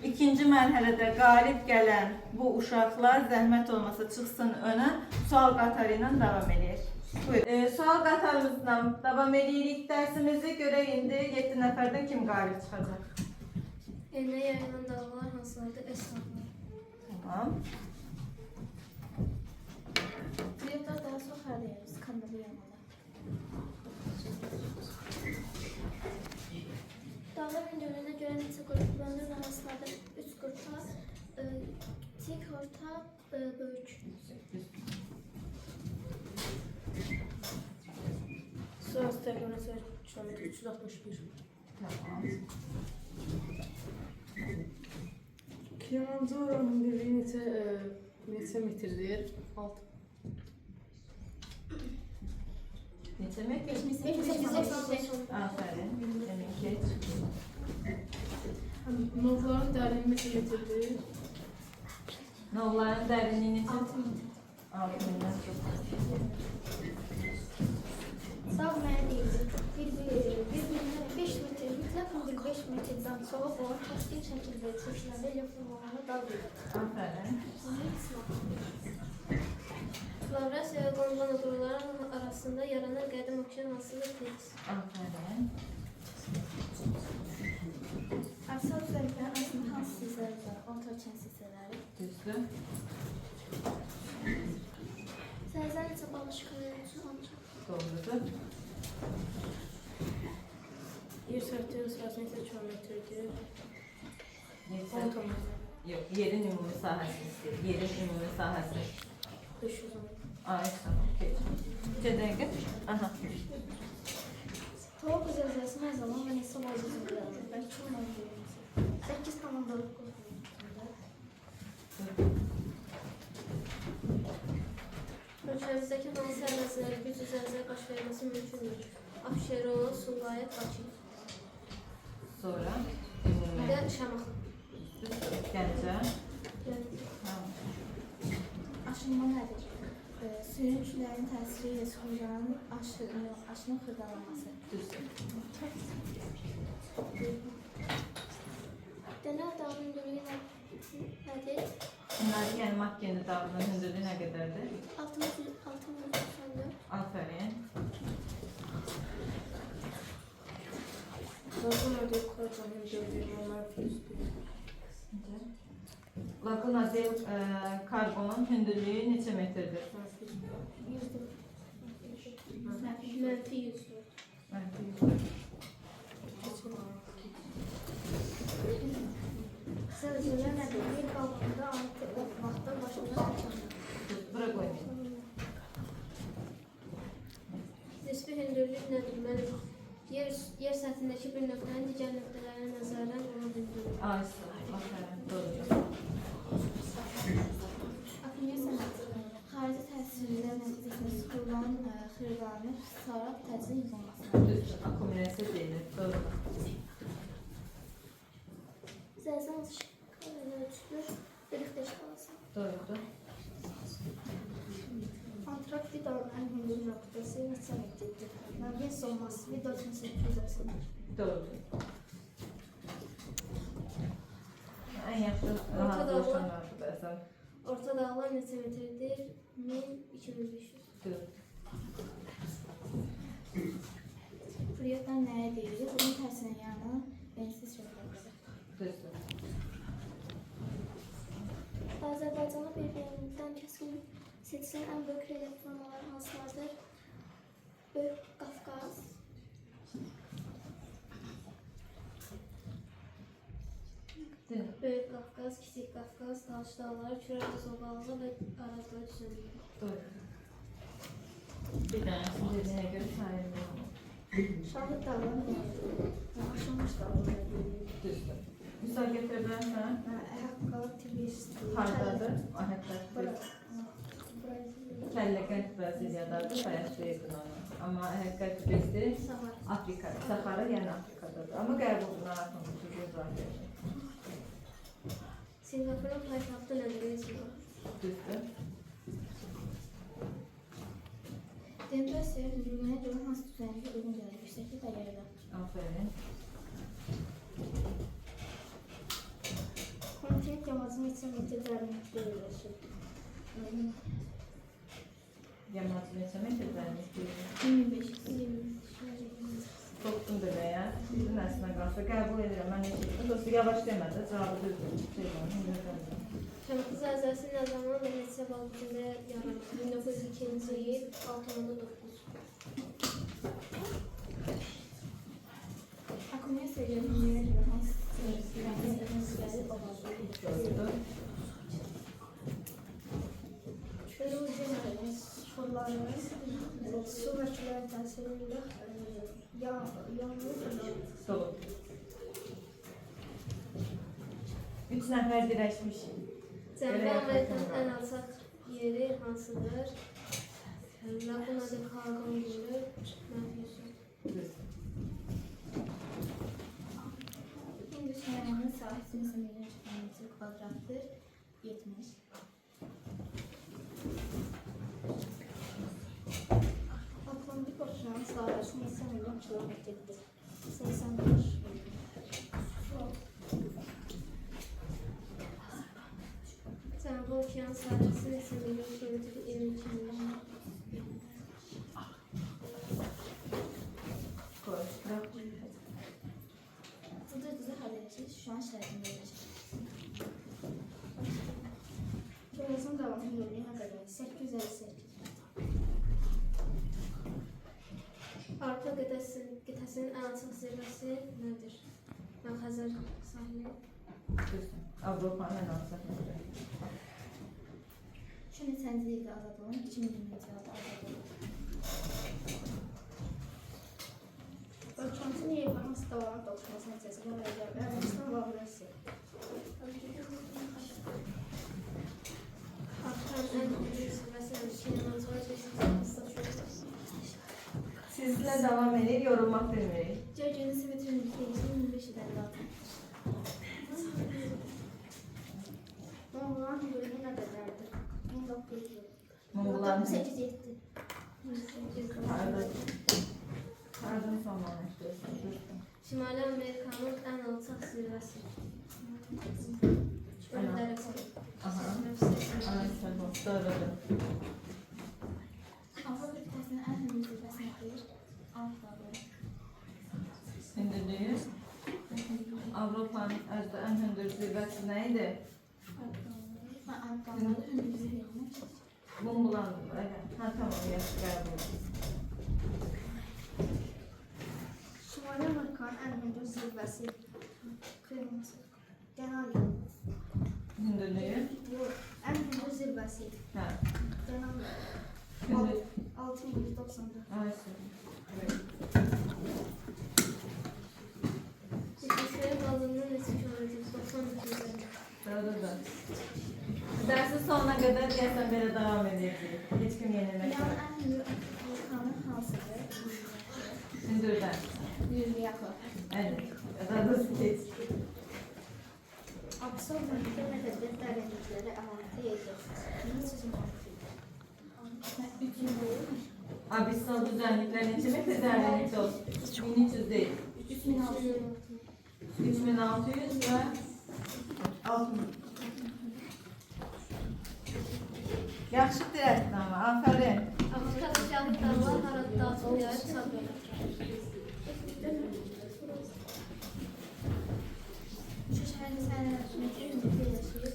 İkinci mərhələdə qalib gələn bu uşaqlar zəhmət olmasa çıxsın önə, sual qatarı ilə davam edir. Buyurun. Sual qatarımızla davam edirik dərsimizi. Görək indi 7 nəfərdən kim qalib çıxacaq? Elinə yayılan dalğalar hansılardır? Əsnaflar. Tamam. Diyetlər daha çox harda yayırız? Kandalı yanında. Dağlar hündürlüğüne göre neçə qrup kullanılır və hansılardır? 3 qrupa, kiçik, orta, böyük. Sırası tekrar kilometre 361. Tamam. Kilimanjaro'nun hündürlüğü neçə metrdir? 6. Neçə metr? 585. Aferin. Demek ki Novların dərinliyi neçə metrdir? novların dərinliyi neçə? 6 metre. 6 mindən çox. Sağ mənə deyildi. 5 metre mütləq 5 metrdən sola olan təşkil şəkildə çəkilən relyef formalarına dalılır. Aferin. Flavrasiya və qonqan qurulların arasında yaranan qədim okean hansıdır? Deniz. Aferin. Asal üzərində aslında hansı hissələr var? Orta okean hissələri. Düzdür. Sənizlər neçə balıq çıxarır? Doğrudur. Yer sərtliyi sırası neçə kilometrdir? Neçə? 10 kilometre. Yox, yerin ümumi sahəsini istəyir. Yerin ümumi sahəsi. 510. Ay, tamam. Geç. 2 dəqiqə. Aha. Tavuk zəlzələsi nə zaman və neçə balıq çıxarır? Ben çox mənim 8 komandalı qrup. Ölkəmizdəki hansı ərazilərə güclü zəlzələ baş verməsi mümkündür? Abşeron, Sumqayıt, Bakı. Sonra Bir ümumi. də Şamaxı. Düzdür. Gəncə. Tamam. Aşınma nədir? Suyun küləyin təsiri ilə suxucanın aşının xırdalanması. Düzdür. Dənə dağının hündürlüyü nədir? Bunlar yəni Makkeni dağının hündürlüyü nə qədərdir? 694. Aferin. Laguna del Coracan'ın hündürlüğü onlar 101. Laguna del Carbon'un hündürlüyü neçə metrdir? Mənfi 100. Zəlzələ nədir? Bir qalxında altı vaxtda başına çəkilmir. Bura qoymayın. Nisbi hündürlük nədir? Mənim yer səthindəki bir nöqtənin digər nöqtələrə nəzərən onun hündürlüyü. Aysa, aferin, doğru. Akuniya sənəti. Xarici təsirlə nəticəsində sıxılan xırdalanır, sarab təcrid yığılmasına. Düzdür, akumulyasiya deyilir, doğru. Zəlzələ ölçülür, Richter şkalası. Doğrudur. Antrak vidalın ən hündür nöqtəsi neçə metrdir? Naviyyət olması vida 1890. Doğrudur. Ən yaxşı rahat olsanlardır bəzən. Orta dağlar neçə metrdir? 1000-2500. Düzdür. Priotlar nəyə deyilir? Bunun tərsinə yana bensiz şəkildə. Düzdür. Azərbaycanlı bir-birindən kəskin seçilən ən böyük relyef formaları hansılardır? Böyük Qafqaz. Böyük Qafqaz, Kiçik Qafqaz, Talış dağları, Kürə zobalığı və Arazlar düzənliyi. Doğrudur. Bir dənəsinin dediyinə görə sayılır. Şahid dağları aşılmış dağları deyilir. Düzdür. Misal gətirə bilərsən? Əhəqqalı Tibris. Hardadır? Ahətlər. Bura. Kəlləqənd Braziliyadadır, bayaqda yaxın onu. Amma həqiqət bizdir Afrika, Sahara yəni Afrikadadır. Amma qərbuluna yaxın geografiya. Singapurun paytaxtı nədir? Düzdür. Demokrasiya hündürlüyünə görə hansı düzənliyə uyğun gəlir? Yüksəklik və yayla. Aferin. neçə metr dərinlikdə yerləşir? Yamaç neçə metr dərinlikdir? 25. Çoxsun belə ya. Sizin əslinə qalsa qəbul edirəm. Mən neçə etdim. Dostu yavaş demədi. Cavabı düzdür. Şey var. Şəmxi zəlzələsi nə zaman və neçə bal gücündə yaranır? 1902-ci il 6.9. Akuniya səviyyəsində hansı səviyyələri olardır? Erozyonların sorunları su və küləyin təsirində yanılır. Dolu. 3 nəfər dirəşmiş. Cənubi Amerikanın ən alçaq yeri hansıdır? Laguna de Cargon Gölü, Məfiyyəsi. Düz. Hindus heyvanın sahəsi neçə metr kvadratdır? 70. Atlantik Okeanı sahəsi neçə milyon kilometrdir? 85. Cənubi Okean sahəsi neçə milyon kilometrdir? 22 milyon. Koy. Bırak. Düzü hadisiz şu an şərtində yerləşir. Körəsin davamı yolu nə qədər? 858. Avropa qitəsinin ən alçaq zirvəsi nədir? Xəzər sahili. Düz. Avropanın ən alçaq yeri. Şu neçənci ildə azad olun? 2020-ci ildə azad olun. Ölkəmizin yeyvanın davanın doluşması nəticəsində Ermənistan və Rusiya. Afrikanın ən böyük zirvəsi Sizlə davam edir, yorulmaq bilmirik. Gölgənin simetri nüfuzunun 2556. Mongolan hüdudunu nə qədərdir? 1900 yıl. Mongolan 807. Pardon, sonlanışdırırsın. Şimali Amerikanın ən alçaq zirvəsi. Aha. Anlaşıldı. Doğrudur. Avropa qitəsinin ən hündür zirvəsi nədir? Alfadır. Hündürlüyü. Avropanın ən hündür zirvəsi nə idi? Alfadır hündür zirvəsi. Mongolan. Ha, tamam, yaxşı qəbul. Şimali Amerikanın ən hündür zirvəsi. Kırmızı. Denali. Hündürlüyü. Yox, ən hündür zirvəsi. Ha. Denali. Hündür. 6194. Ayşe. İsviçrə qalınlığı neçə kilometrdir? 90 metrdir. Doğrudur. Dərsin sonuna qədər deyəsən belə davam edəcəyik. Heç kim yenilmək Dünyanın yox. ən hündür vulkanı hansıdır? Hündürdən. 100 yaxın. Əyni. Dadası geç. Absor mühitdə nə qədər dərinlikləri əhatə edir? 1300 metr. 300 deyil. Abissal düzənliklər neçə metr dərinlikdə olsun? 1300 deyil. 3600. 3600 və 6000. Yaxşı dirəkdin ama, afərin. Afrikada şahid dağlar harada açılıyor, çatmıyor. Şu şəhərin sənəti metr hündürlükdə yaşayır.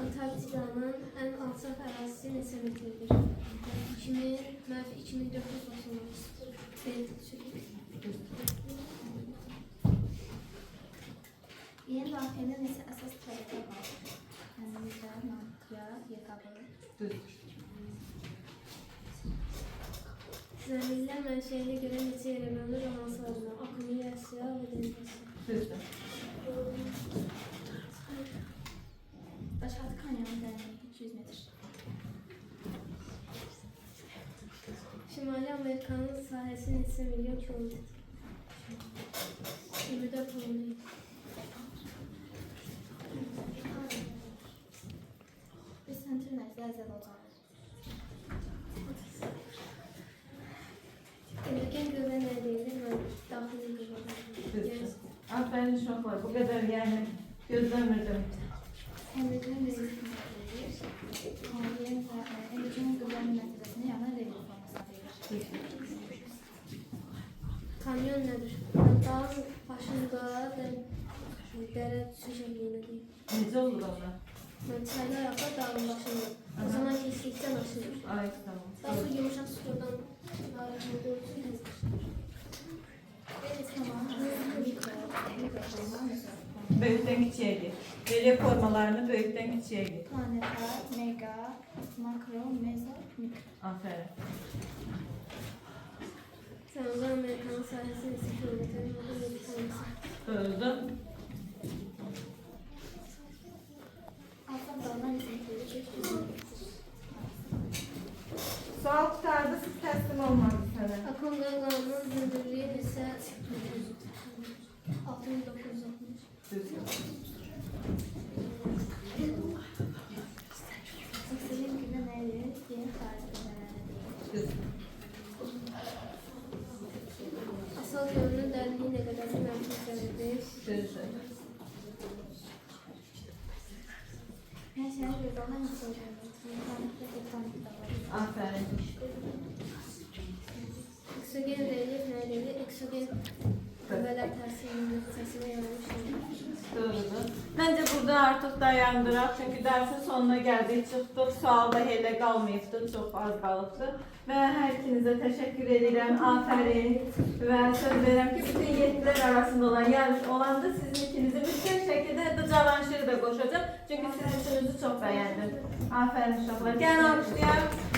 Antarktidanın ən alçaq ərazisi neçə metrdir? 2490 Yeni daxilində neçə əsas təbəqə var? Hənizdə, mantıya, yekabı. Düzdür. Zəminlər mənşəyinə görə neçə yerə bölünür və hansı adına? Akkumulasiya və denizasiya. Düzdür. Daşaltı kanyonun dərinliyi 200 metr. Şimali Amerikanın sahəsi neçə milyon kilometr? 24 milyon. Bir sentr nəzdə əzəl olacaq. İndikən qüvvə nə deyilir? Daxili Aferin uşaqlar. Bu kadar yani gözləmirdim. Həmidin verir. Aliyen və Elçinin qızların nəticəsini yana verir formasına verir. Kamyon nədir? Dağın başında dərə düşəcəkliyinə deyil. Necə olur ona? Çaylar ayaqda dağın başında. O zaman kesiklikdən aşırır. Ay, tamam. Daha sonra yumuşaq sudan haricinde olsun. Evet, tamam. Mikro. Böyükdən kiçiyə gir. Relief formalarını böyükdən kiçiyə gir. Planetar, mega, makro, mezo, mikro. Aferin. Sen o zaman Amerikan'ın sahnesini 2 kilometrenin orada bir tanesi. Öldüm. Alttan dağdan izleyicileri çekiyor. Sual tutardı, siz teslim olmadı sana. Akımda kanunun gündürlüğü ise 6960. Düzgün. İstediğim gibi neleri diye tarif ederler. Düzgün. Asal yönünün derinliği ne kadar merkezlerinde. Düzgün. Her şeye göre hangisi olacak? İnternette teknik var. Aferin. Eksogen relief neredeydi? Eksogen kümeler tersinin sesine yaramışlar. Doğrudur. Bence burada artık dayandıraq. Çünkü dersin sonuna geldik, çıxdıq. Sual da elə qalmayıbdı, çox az qalıbdı. Və hər ikinizə təşəkkür edirəm. Aferin. Və söz verirəm ki, bütün yetkiler arasında olan yarış olanda sizin ikinizi mütləq şəkildə də Cavanşiri də qoşacağım. Çünkü sizin işinizi çox bəyəndim. Aferin uşaqlar. Gəlin alqışlayaq.